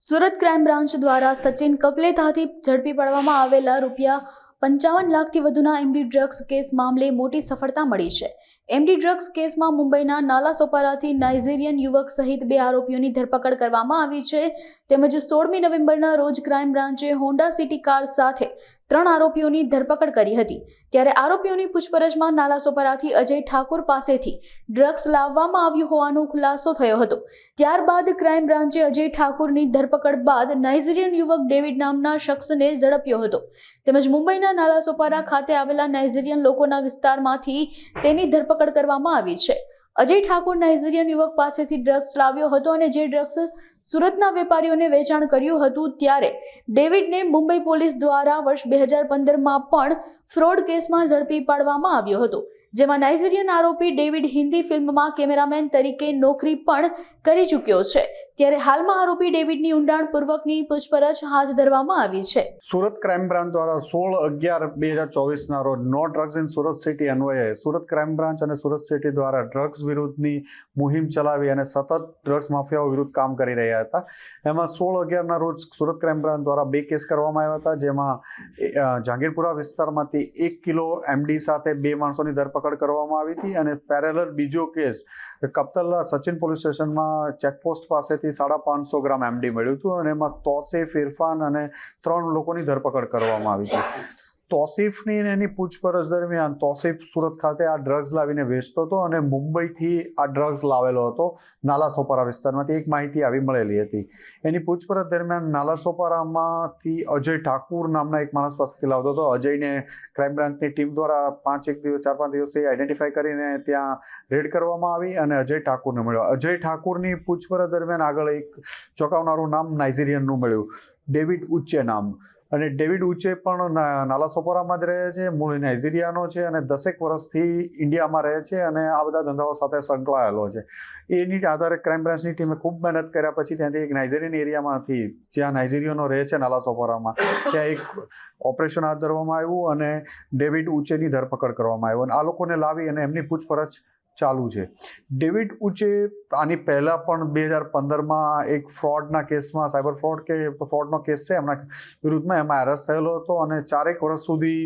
Surat crime branch દ્વારા સચિન કપલેતાથી ઝડપી પાડવામાં આવેલા ₹55 લાખથી વધુના એમડી ડ્રગ્સ કેસ મામલે મોટી સફળતા મળી છે. એમડી ડ્રગ્સ કેસમાં મુંબઈના નાલાસોપારાથી નાઇજીરિયન યુવક સહિત 2 આરોપીઓની ધરપકડ કરવામાં આવી છે. તેમજ 16મી નવેમ્બરના રોજ ક્રાઇમ બ્રાન્ચે હોન્ડા સિટી કાર સાથે 3 આરોપીઓની ધરપકડ કરી હતી. ત્યારે આરોપીઓની પૂછપરછમાં નાલાસોપારાથી અજય ઠાકુર પાસેથી ડ્રગ્સ લાવવામાં આવ્યું હોવાનો ખુલાસો થયો હતો. ત્યારબાદ ક્રાઇમ બ્રાન્ચે અજય ઠાકુરની ધરપકડ બાદ નાઇજીરિયન યુવક ડેવિડ નામના શખ્સને ઝડપ્યો હતો. તેમજ મુંબઈના નાલાસોપારા ખાતે આવેલા નાઇજીરિયન લોકોના વિસ્તારમાંથી તેની ધરપકડ કરવામાં આવી છે. અજય ઠાકુર નાઇજીરિયન યુવક પાસેથી ડ્રગ્સ લાવ્યો હતો અને જે ડ્રગ્સ સુરતના વેપારીઓને વેચાણ કર્યું હતું. ત્યારે ડેવિડને મુંબઈ પોલીસ દ્વારા વર્ષ 2015માં પણ ફ્રોડ કેસમાં ઝડપી પાડવામાં આવ્યો હતો, જેમાં નાઇજીરિયન આરોપી ડેવિડ હિન્દી ફિલ્મમાં કેમેરામેન તરીકે નોકરી પણ કરી ચૂક્યો છે. ત્યારે હાલમાં આરોપી ડેવિડની ઊંડાણપૂર્વકની પૂછપરછ હાથ ધરવામાં આવી છે. સુરત ક્રાઇમ બ્રાન્ચ દ્વારા 16/11/2024ના રોજ no drugs in Surat city અન્વયે સુરત ક્રાઇમ બ્રાન્ચ અને સુરત સિટી દ્વારા ડ્રગ્સ વિરુદ્ધની મુહિમ ચલાવી અને સતત ડ્રગ્સ માફિયાઓ વિરુદ્ધ કામ કરી રહ્યા હતા. એમાં 16/11ના રોજ સુરત ક્રાઇમ બ્રાન્ચ દ્વારા 2 કેસ કરવામાં આવ્યા હતા, જેમાં જહાંગીરપુરા વિસ્તારમાંથી 1 કિલો એમડી સાથે 2 માણસોની ધરપકડ કરવામાં આવી હતી અને પેરેલલ બીજો કેસ કપ્તલા સચિન પોલીસ સ્ટેશનમાં ચેકપોસ્ટ પાસેથી 550 ગ્રામ એમડી મળ્યું હતું અને એમાં તોસીફ, ઇરફાન અને 3 લોકોની ધરપકડ કરવામાં આવી હતી. તોસીફની એની પૂછપરછ દરમિયાન તોસીફ સુરત ખાતે આ ડ્રગ્સ લાવીને વેચતો હતો અને મુંબઈથી આ ડ્રગ્સ લાવેલો હતો નાલાસોપારા વિસ્તારમાંથી. એક માહિતી આવી મળેલી હતી. એની પૂછપરછ દરમિયાન નાલાસોપારામાંથી અજય ઠાકુર નામના એક માણસ પાસેથી લાવતો હતો. અજયને ક્રાઇમ બ્રાન્ચની ટીમ દ્વારા 4-5 દિવસથી આઈડેન્ટિફાઈ કરીને ત્યાં રેડ કરવામાં આવી અને અજય ઠાકુરને મળ્યો. અજય ઠાકુરની પૂછપરછ દરમિયાન આગળ એક ચોંકાવનારું નામ નાઇજીરિયનનું મળ્યું, ડેવિડ ઉચ્ચે નામ. અને ડેવિડ ઉચ્ચે પણ નાલાસોપારામાં જ રહે છે, મૂળ નાઇજીરિયાનો છે અને 10 વર્ષથી ઇન્ડિયામાં રહે છે અને આ બધા ધંધાઓ સાથે સંકળાયેલો છે. એની આધારે ક્રાઇમ બ્રાન્ચની ટીમે ખૂબ મહેનત કર્યા પછી ત્યાંથી એક નાઇજીરિયન એરિયામાંથી, જ્યાં નાઇજીરિયનો રહે છે નાલાસોપારામાં, ત્યાં એક ઓપરેશન હાથ ધરવામાં આવ્યું અને ડેવિડ ઉચ્ચેની ધરપકડ કરવામાં આવ્યું અને આ લોકોને લાવી અને એમની પૂછપરછ ચાલુ છે. ડેવિડ ઉચ્ચે આની પહેલાં પણ 2015માં એક ફ્રોડના કેસમાં, સાયબર ફ્રોડ કે ફ્રોડનો કેસ છે એમના વિરુદ્ધમાં, એમાં એરેસ્ટ થયેલો હતો અને 4 વર્ષ સુધી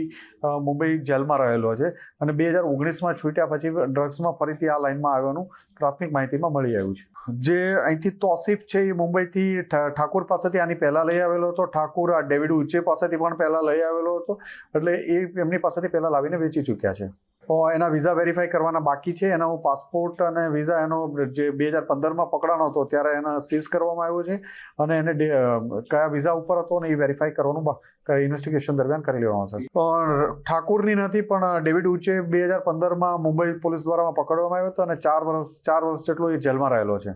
મુંબઈ જેલમાં રહેલો છે અને 2019માં છૂટ્યા પછી ડ્રગ્સમાં ફરીથી આ લાઇનમાં આવવાનું પ્રાથમિક માહિતીમાં મળી આવ્યું છે. જે અહીંથી તોસીફ છે એ મુંબઈથી ઠાકુર પાસેથી આની પહેલાં લઈ આવેલો હતો. ઠાકુર આ ડેવિડ ઉચ્ચે પાસેથી પણ પહેલાં લઈ આવેલો હતો, એટલે એ એમની પાસેથી પહેલાં લાવીને વેચી ચૂક્યા છે. એના વિઝા વેરીફાઈ કરવાના બાકી છે. એનો પાસપોર્ટ અને વિઝા એનો જે 2015માં પકડાનો હતો ત્યારે એને સીઝ કરવામાં આવ્યો છે અને એને કયા વિઝા ઉપર હતો ને એ વેરીફાઈ કરવાનું ઇન્વેસ્ટિગેશન દરમિયાન કરી લેવાનું છે. પણ ઠાકુરની નથી, પણ ડેવિડ ઉચ્ચે 2015માં મુંબઈ પોલીસ દ્વારા પકડવામાં આવ્યો હતો અને 4 વર્ષ જેટલો એ જેલમાં રહેલો છે.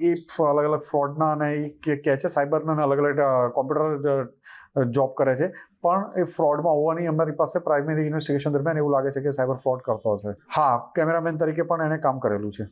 એ અલગ અલગ ફ્રોડના અને એ કહે છે સાયબરના અલગ અલગ કોમ્પ્યુટર જોબ કરે છે, પણ એ ફ્રોડમાં હોવાની અમારી પાસે પ્રાઇમરી ઇન્વેસ્ટિગેશન દરમિયાન એવું લાગે છે કે સાયબર ફ્રોડ કરતો હશે. હા, કેમેરામેન તરીકે પણ એણે કામ કરેલું છે.